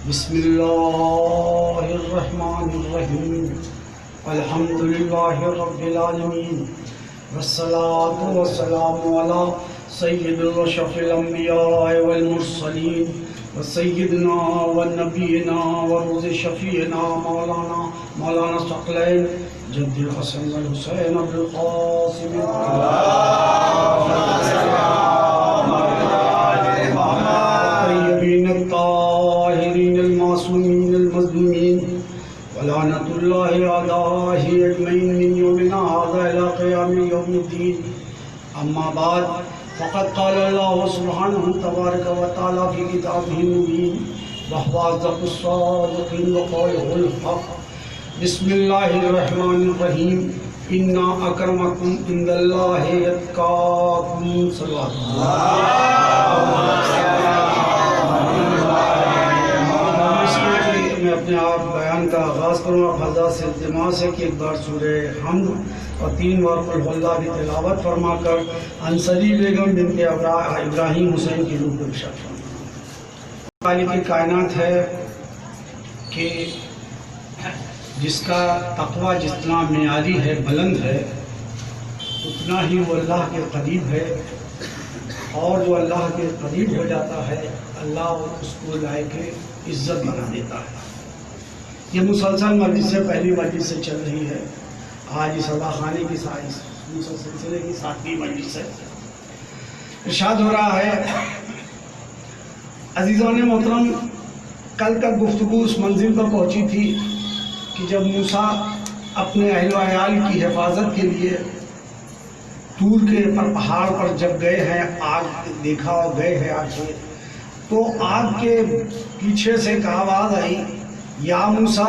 बिस्मिल्लाहिर्रहमानिर्रहीम अल्हम्दुलिल्लाहि रब्बिल आलमीन वस्सलातु वस्सलामु अला सय्यिदिल व शफ़ील अंबिया वल मुरसलीन व सय्यिदना व नबीना व रोज़ शफ़ीना मौलाना सकलैन जद्दुल हसन वल हुसैन अबुल क़ासिम लानतुल्लाहि अलैहि अजमईन मिन यौमिना हाज़ा इला क़ियाम यौमिद्दीन। अम्मा बाद फ़क़द क़ाल अल्लाहु सुब्हानहु तबारक व तआला फ़ी किताबिहिल मुबीन व हुवा अज़्ज़क़ुस सादिक़ीन व क़ौलुहुल हक़। बिस्मिल्लाहिर रहमानिर रहीम इन्ना अक्रमकुम इंदल्लाहि अत्क़ाकुम। मैं अपने आप बयान का आगाज़ करूँगा फ़ज़ा से इल्तिमास है कि एक बार सूरह हम्द और 3 बार कुल हुवल्लाह की तिलावत फरमाकर अंसरी बेगम बिनते इब्राहिम हुसैन की रूह को इरशाद फरमाएं। खालिक़ कायनात है कि जिसका तक़वा जितना मेयारी है, बुलंद है, उतना ही वो अल्लाह के करीब है, और वो अल्लाह के करीब हो जाता है अल्लाह उसको लायक इज़्ज़त बना देता है। ये मुसलसल मजलिस से पहली मजलिस से चल रही है। आज इस अदा खाने की सिलसिले की 7वीं मजलिस है। इरशाद हो रहा है, अज़ीज़ान मोहतरम, कल तक गुफ्तगू उस मंजिल पर पहुँची थी कि जब मूसा अपने अहल व अयाल की हिफाजत के लिए तूर के पर पहाड़ पर जब गए हैं, आग देखा और गए हैं आग से, तो आग के पीछे से एक आवाज़ आई, या मूसा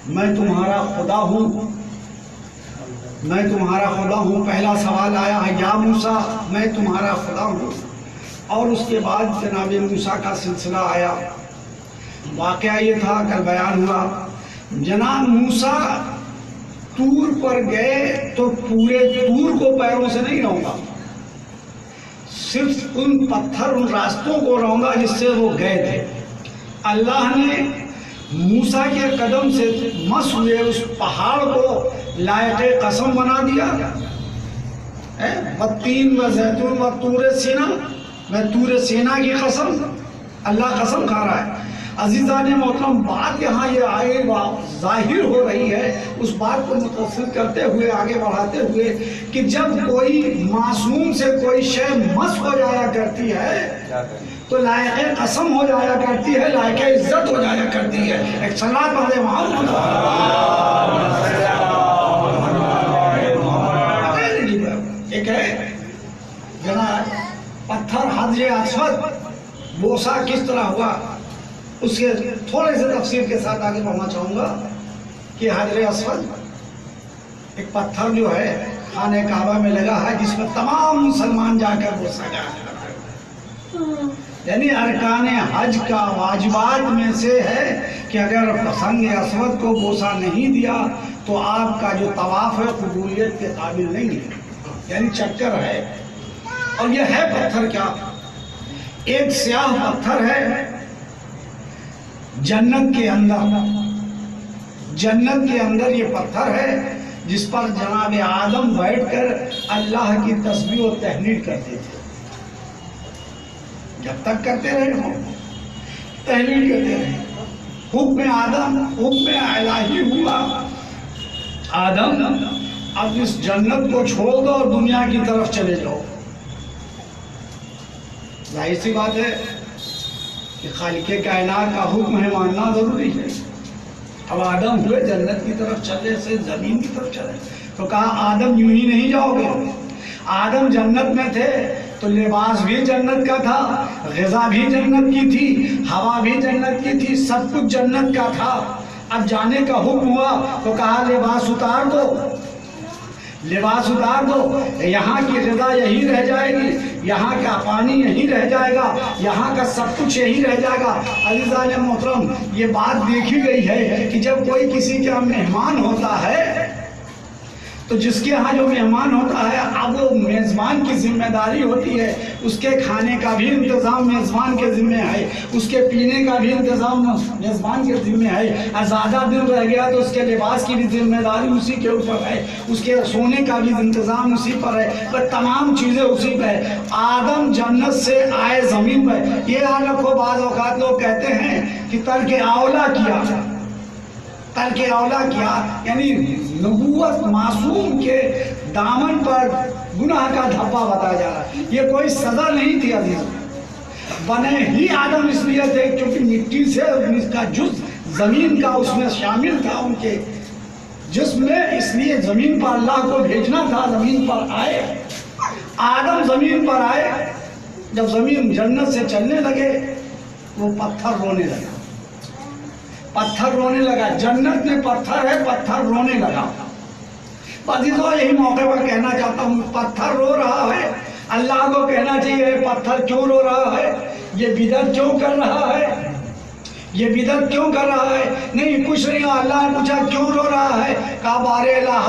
मैं तुम्हारा खुदा हूँ, मैं तुम्हारा खुदा हूँ। पहला सवाल आया है, या मूसा मैं तुम्हारा खुदा हूँ। और उसके बाद जनाब मूसा का सिलसिला आया। वाक़या ये था, कल बयान हुआ, जनाब मूसा तूर पर गए तो पूरे तूर को पैरों से नहीं रौंदा, सिर्फ उन पत्थर, उन रास्तों को रौंदा जिससे वो गए थे। अल्लाह ने मूसा के कदम से मस हुए उस पहाड़ को लायक कसम बना दिया। बत्तीन व जैतून व तूर सीना, व तूर सीना की कसम, अल्लाह कसम खा रहा है। अजीज़ान मोहतरम, बात यहाँ ये आगे जाहिर हो रही है, उस बात को मुतसिल करते हुए, आगे बढ़ाते हुए, कि जब कोई मासूम से कोई शय मस हो जाया करती है तो लायक कसम हो जाया करती है, लायक इज्जत हो जाया करती है। एक सलात पढ़े एक है जना पत्थर हजरे अस्वद बोसा किस तरह हुआ, उसके थोड़े से तफसीर के साथ आगे बढ़ना चाहूँगा कि हजरे अस्वद एक पत्थर जो है खाने काबा में लगा है, जिसमें तमाम मुसलमान जाकर बोसा गया। यानी अरकान हज का वाजिबात में से है कि अगर संग अस्वद को बोसा नहीं दिया तो आपका जो तवाफ है कबूलियत के काबिल नहीं है, यानी चक्कर है। और यह है पत्थर क्या, एक स्याह पत्थर है जन्नत के अंदर, जन्नत के अंदर ये पत्थर है जिस पर जनाब आदम बैठकर अल्लाह की तस्बीह और तहलील करते थे। जब तक करते रहे हो, तहलील करते रहे। हुक्म आदम, हुक्म इलाही हुआ, आदम अब इस जन्नत को छोड़ दो और दुनिया की तरफ चले जाओ। जाहिर सी बात है कि खालिके कायनात का हुक्म है, मानना जरूरी है। अब आदम हुए जन्नत की तरफ चले से जमीन की तरफ चले, तो कहा आदम यूं ही नहीं जाओगे। आदम जन्नत में थे तो लिबास भी जन्नत का था, ग़िज़ा भी जन्नत की थी, हवा भी जन्नत की थी, सब कुछ जन्नत का था। अब जाने का हुक्म हुआ तो कहा लिबास उतार दो, लिबास उतार दो, यहाँ की ग़िज़ा यही रह जाएगी, यहाँ का पानी यही रह जाएगा, यहाँ का सब कुछ यही रह जाएगा। अज़ीज़ान मोहतरम, ये बात देखी गई है कि जब कोई किसी का मेहमान होता है तो जिसके यहाँ जो मेहमान होता है, अब वो मेज़बान की जिम्मेदारी होती है, उसके खाने का भी इंतज़ाम मेज़बान के ज़िम्मे है, उसके पीने का भी इंतज़ाम मेज़बान के ज़िम्मे है। और ज़्यादा दिन रह गया तो उसके लिबास की भी जिम्मेदारी उसी के ऊपर है, उसके सोने का भी इंतज़ाम उसी पर है, पर तमाम चीज़ें उसी पर है। आदम जन्नत से आए ज़मीन पर। ये याद रखो, बाज़ औक़ात लोग कहते हैं कि तर्क औला किया, तर्क औला किया, यानी नबूवत मासूम के दामन पर गुनाह का धब्बा बताया जा रहा है। ये कोई सज़ा नहीं थी अजीज़, बने ही आदम इसलिए थे क्योंकि मिट्टी से इसका जुज़ ज़मीन का उसमें शामिल था उनके जिस्म में, इसलिए ज़मीन पर अल्लाह को भेजना था, ज़मीन पर आए। आदम ज़मीन पर आए, जब ज़मीन जन्नत से चलने लगे वो पत्थर रोने लगा, पत्थर रोने लगा। जन्नत में पत्थर है, पत्थर रोने लगा। अज़ीज़ों, यही मौके पर कहना चाहता हूँ, पत्थर रो रहा है, अल्लाह को कहना चाहिए पत्थर क्यों रो रहा है, ये बिदअत क्यों कर रहा है, ये बिदअत क्यों कर रहा है। नहीं, कुछ नहीं। अल्लाह ने पूछा क्यों रो रहा है, कहा बारे अल्लाह,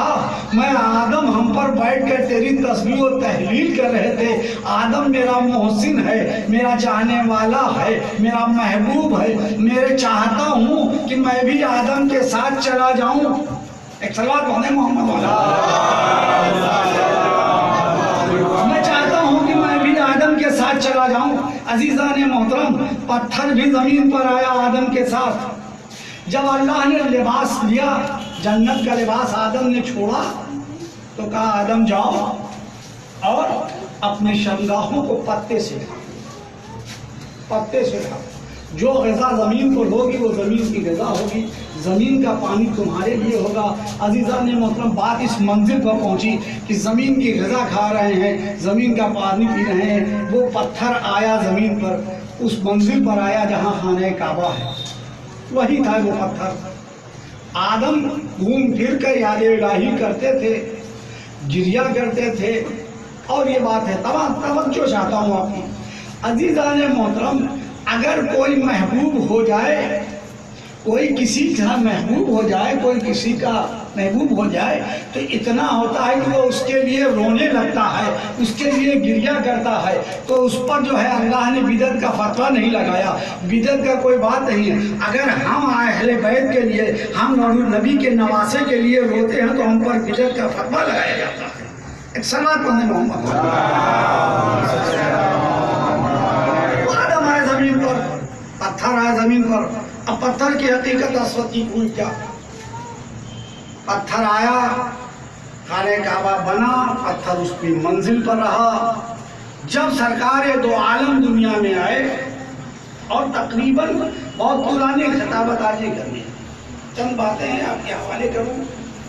मैं आदम हम पर बैठकर तेरी तस्बीह और तहलील कर रहे थे। आदम मेरा मोहसिन है, मेरा चाहने वाला है, मेरा महबूब है, मेरे चाहता हूँ कि मैं भी आदम के साथ चला जाऊँ। एक सलात होने मोहम्मद वाला, मैं चाहता हूँ कि मैं भी आदम के साथ चला जाऊँ। अजीज़ान मोहतरम, पत्थर भी ज़मीन पर आया आदम के साथ। जब अल्लाह ने लिबास लिया, जन्नत का लिबास आदम ने छोड़ा, तो कहा आदम जाओ और अपने शर्मगाहों को पत्ते से ढाओ, पत्ते से ढाओ। जो ग़िज़ा ज़मीन पर होगी वो ज़मीन की ग़िज़ा होगी, ज़मीन का पानी तुम्हारे लिए होगा। अजीज़ा ने मोहतरम बात इस मंजिल पर पहुंची कि ज़मीन की ग़िज़ा खा रहे हैं, ज़मीन का पानी पी रहे हैं। वो पत्थर आया ज़मीन पर, उस मंजिल पर आया जहाँ खाने काबा है, वही था वो पत्थर। आदम घूम फिर कर याद इलाही करते थे, गिरिया करते थे। और ये बात है, तवज्जो चाहता हूँ आपकी अजीज़ा ने मोहतरम, अगर कोई महबूब हो जाए, कोई किसी का महबूब हो जाए, कोई किसी का महबूब हो जाए, तो इतना होता है कि वो उसके लिए रोने लगता है, उसके लिए गिरिया करता है। तो उस पर जो है अल्लाह ने बिदअत का फतवा नहीं लगाया, बिदअत का कोई बात नहीं है। अगर हम अहले बैत के लिए, हम नबी के नवासे के लिए रोते हैं तो हम पर बिदअत का फतवा लगाया जाता है। एक सलात पढ़ने मोहम्मद आदम आए ज़मीन पर, पत्थर आए ज़मीन पर। अब पत्थर की हकीकत असवती भूल क्या, पत्थर आया, खाने काबा बना, पत्थर उसकी मंजिल पर रहा। जब सरकार दो आलम दुनिया में आए, और तकरीबन बहुत पुरानी खिताबत आज ही करनी है, चंद बातें हैं आपके हवाले करूँ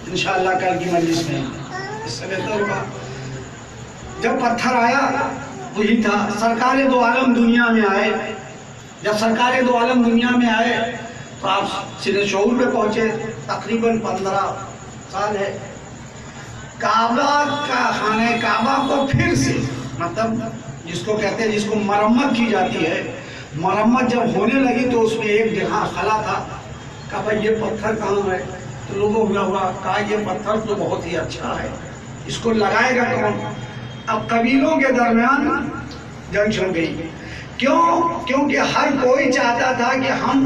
इंशाअल्लाह कल की मजलिस में, इससे बेहतर होगा। जब पत्थर आया वही था, सरकार दो आलम दुनिया में आए। जब सरकार दो आलम दुनिया में आए तो आप सीधे शऊर पे पहुंचे, तकरीबन 15 साल है। काबा का खाने काबा को फिर से, मतलब जिसको कहते हैं, जिसको मरम्मत की जाती है, मरम्मत जब होने लगी तो उसमें एक जगह खला था। कहा भाई ये पत्थर कहाँ है? तो लोगों हुआ कहा ये पत्थर तो बहुत ही अच्छा है, इसको लगाएगा कौन? अब कबीलों के दरमियान जंग छिड़ गई। क्यों? क्योंकि हर कोई चाहता था कि हम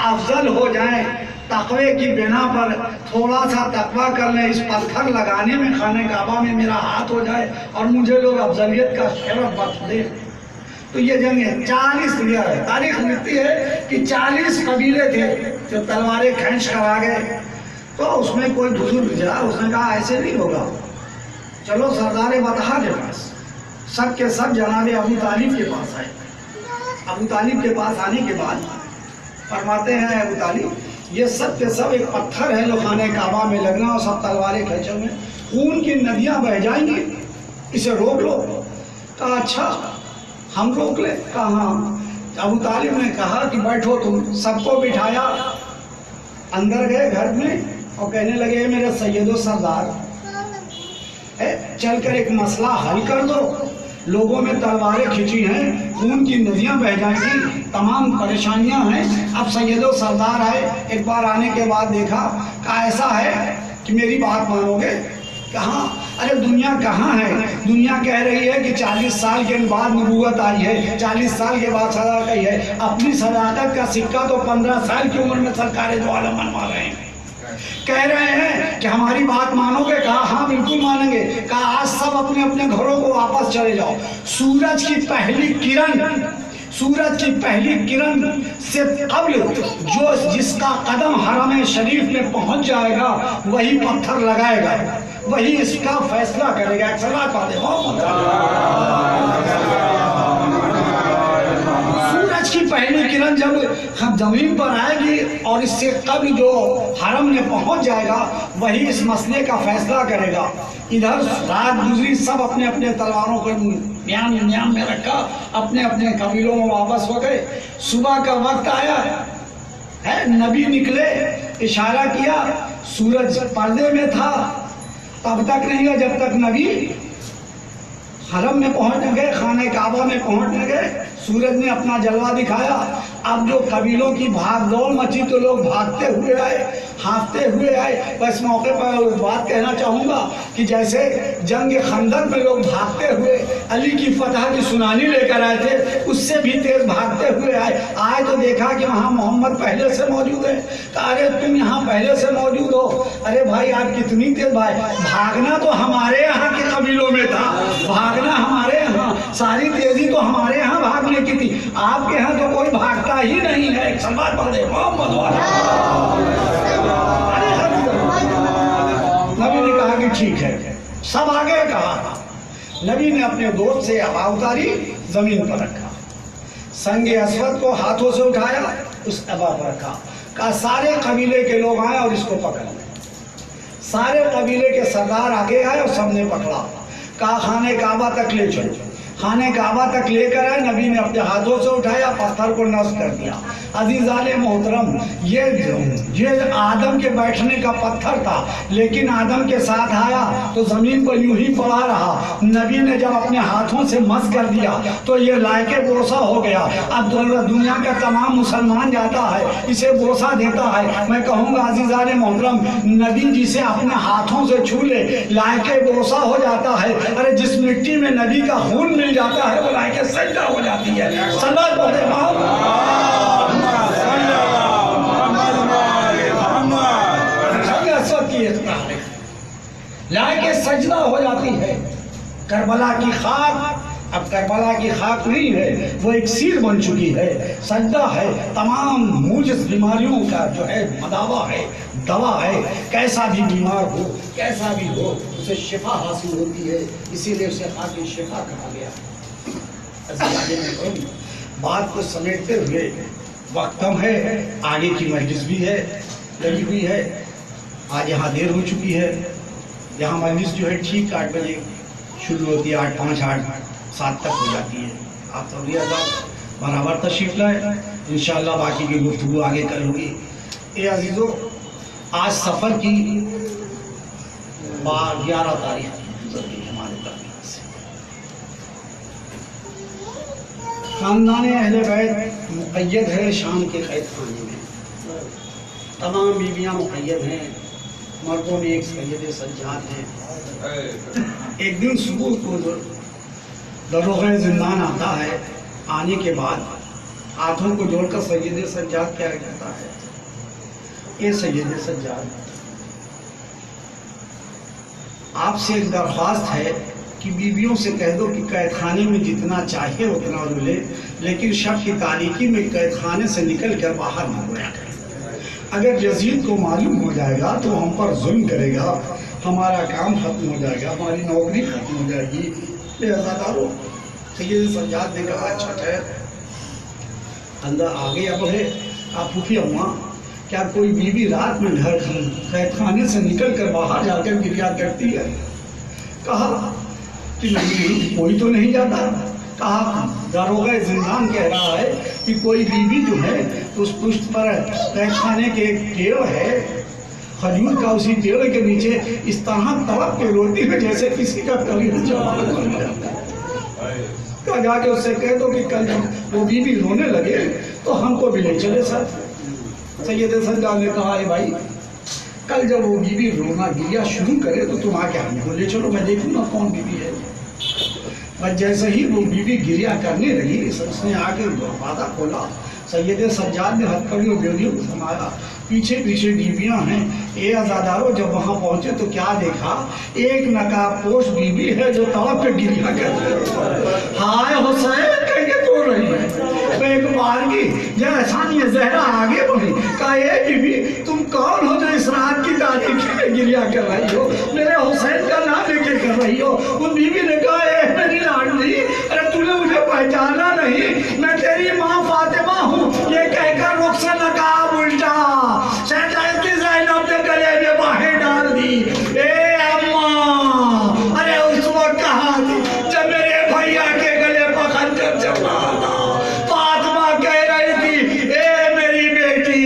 अफजल हो जाएं, तकवे की बिना पर थोड़ा सा तकवा कर लें, इस पत्थर लगाने में, खाने काबा में मेरा हाथ हो जाए और मुझे लोग अफजलियत का शरफ बख्श दें। तो ये जंग है 40 लिया है, तारीख लिखती है कि 40 कबीले थे जो तलवारें खींच कर आ गए। तो उसमें कोई बुजुर्ग जा, उसने कहा ऐसे नहीं होगा, चलो सरदार बतहा के पास। सब के सब जनाबे अबू तालिब के पास आए। अबू तालिब के पास आने के बाद फरमाते हैं अबू तालिब, ये सब के सब एक पत्थर है जो खाने काबा में लगना, और सब तलवारें खींचोगे, खून की नदियां बह जाएंगी, इसे रोक लो। कहा अच्छा हम रोक ले? कहा हाँ। अबू तालिब ने कहा कि बैठो तुम। सबको बिठाया, अंदर गए घर में और कहने लगे मेरे सैयदो सरदार, चलकर एक मसला हल कर दो। लोगों में तलवारें खिंची हैं, खून की नदियां बह जाएंगी, तमाम परेशानियां हैं। अब सैयदो सरदार आए, एक बार आने के बाद देखा, कहा ऐसा है कि मेरी बात मानोगे? कहाँ? अरे दुनिया कहाँ है? दुनिया कह रही है कि 40 साल के बाद नबूवत आई है, 40 साल के बाद सदा गई है। अपनी सदाकत का सिक्का तो 15 साल की उम्र में सरकार दो आलम मनवा रहे हैं। कह रहे हैं कि हमारी बात मानोगे? कहा हाँ बिल्कुल मानेंगे। कहा आज सब अपने अपने घरों को वापस चले जाओ। सूरज की पहली किरण, सूरज की पहली किरण से कब्ल जो जिसका कदम हरम शरीफ में पहुंच जाएगा वही पत्थर लगाएगा, वही इसका फैसला करेगा। सूरज की पहली किरण जब जमीन पर आएगी और इससे कब्ल जो हरम में पहुंच जाएगा वही इस मसले का फैसला करेगा। इधर रात गुजरी, सब अपने अपने तलवारों को म्यान में रखा, अपने अपने कबीलों में वापस हो गए। सुबह का वक्त आया है, नबी निकले, इशारा किया, सूरज पर्दे में था, तब तक नहीं है जब तक नबी हरम में पहुंचने गए, खाने काबा में पहुंचने गए। सूरज ने अपना जलवा दिखाया। अब जो कबीलों की भाग दौड़ मची तो लोग भागते हुए आए, हाँफते हुए आए। बस मौके पर बात कहना चाहूँगा कि जैसे जंग खंदक में लोग भागते हुए अली की फतह की सुनानी लेकर आए थे, उससे भी तेज भागते हुए आए तो देखा कि वहाँ मोहम्मद पहले से मौजूद है। अरे तुम यहाँ पहले से मौजूद हो? अरे भाई आप कितनी तेज भाई, भागना तो हमारे यहाँ के कबीलों में था, भागना हमारे यहाँ, सारी तेजी तो हमारे यहाँ भागने की थी, आपके यहाँ तो कोई भागता ही नहीं है। एक सवाल पढ़ दे मोहम्मद वाला। नबी ने कहा कि ठीक है, सब आगे कहा। नबी ने अपने दोस्त से हवा उतारी, जमीन पर रखा, संगे अस्वद को हाथों से उठाया, उस अबा पर रखा, कहा सारे कबीले के लोग आए और इसको पकड़ लें। सारे कबीले के सरदार आगे आए और सबने पकड़ा। कहा खाने काबा तक ले चलो। खाने काबा तक लेकर आए, नबी ने अपने हाथों से उठाया, पत्थर को नष्ट कर दिया। अजीज़ाने मोहतरम, ये आदम के बैठने का पत्थर था, लेकिन आदम के साथ आया तो जमीन पर यूं ही पड़ा रहा। नबी ने जब अपने हाथों से मस कर दिया तो ये लायके बोसा हो गया। अब दुनिया का तमाम मुसलमान जाता है, इसे बोसा देता है। मैं कहूँगा अजीज़ाने मोहतरम, नबी जिसे अपने हाथों से छू ले लायके बोसा हो जाता है। अरे जिस मिट्टी में नबी का खून मिल जाता है वो लायके सजदा हो जाती है। सल्लल्लाहु अलैहि लायके सजदा हो जाती है। करबला की खाक अब करबला की खाक नहीं है, वो एक सीर बन चुकी है, सजदा है। तमाम मूजिज़ बीमारियों का जो है मदावा है, दवा है। कैसा भी बीमार हो, कैसा भी हो, उसे शिफा हासिल होती है, इसीलिए उसे खाकी शिफा कहा गया। बात को समेटते हुए वक्त कम है, आगे की मजलिस भी है, लगी हुई है। आज यहाँ देर हो चुकी है। यहाँ मजलिस जो है ठीक 8 बजे शुरू होती है, 8, 5, 8, 7 तक हो जाती है। आप तौलियादार बराबर तशरीफ लाए, इंशाअल्लाह बाकी की गुफ्तगू आगे कर लूँगी। ए अजीज़ों, आज सफ़र की 11 तारीख हमारे तरफ से ख़ानदान अहले बैत मुक़य्यद है शाम के क़ैद खाने में। तमाम बीवियाँ मुक़य्यद हैं, मर्दों में एक सैयद सज्जाद हैं। एक दिन सुबह को दरोगा ज़िंदान आता है, आने के बाद हाथों को जोड़कर सैयद सज्जाद क्या कहता है, ये सैयद सज्जाद, आपसे एक दरख्वास्त है कि बीवियों से कह दो कि कैद खाने में जितना चाहिए उतना रुले, लेकिन शब की तारीकी में कैद खाने से निकल कर बाहर न रोया करें। अगर यजीद को मालूम हो जाएगा तो हम पर जुल्म करेगा, हमारा काम खत्म हो जाएगा, हमारी नौकरी खत्म हो जाएगी। बेअज़ादारों, सैयद सज्जाद ने कहा अच्छा ठहर, अंदर आगे अब है। आप पूछिए अम्मा, क्या कोई बीवी रात में घर कैद खाने से निकल कर बाहर जाकर गिरिया करती है? कहा कि नहीं, कोई तो नहीं जाता। कहा दारोगा जिंदान कह रहा है कि कोई बीवी जो है उस पुष्ट पर कैद खाने के एक पेड़ है खजूर का, उसी पेड़ के नीचे इस तरह तड़प के रोती है जैसे किसी का कलीजा जाके उससे कह दो कि कल जब वो बीवी रोने लगे तो हमको भी ले चले सर। सैयद सज्जाद ने कहा है भाई, कल जब वो बीवी रोना गिरिया शुरू करे तो तुम आके हमको ले चलो, मैं देखूंगा कौन बीवी है। बस जैसे ही वो बीवी गिरिया करने लगी, उसने आके दरवाज़ा खोला। सैयद सज्जाद ने हथकड़ियों बेड़ियों को समाया, पीछे पीछे बीवियां हैं। ए आज़ादारों, जब वहाँ पहुँचे तो क्या देखा, एक नकाबपोश बीवी है जो तड़प पे गिरिया कर रही है। हाय हुसैन कह के तोड़ रही है। तो एक बार की जैसा ये जहरा आगे बढ़ी, कहा ये बीवी तुम कौन हो जो इस रात की तारीख में गिरिया कर रही हो, मेरे हुसैन का नाम लेके कर रही हो? उन बीवी ने कहा मेरी लाडली, अरे तूने मुझे पहचाना नहीं, मैं तेरी माँ फातिमा हूँ। ये कहकर रुख से नकाब उल्टा शहजादी ज़ैनब ने गले में बाहें डाल दी। ए अम्मा, अरे उस वक्त कहा थी जब मेरे भैया के गले पर खंजर चल रहा था, फातिमा कह रही थी ए मेरी बेटी,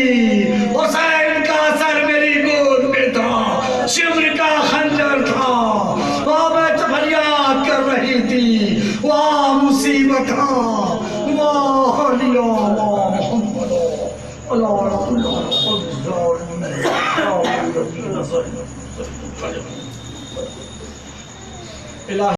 हुसैन का सर मेरी गोद में था, शिमर का खंजर था, वह मैं फरियाद कर रही थी, वाह मुसीबत, वाह अल्लाह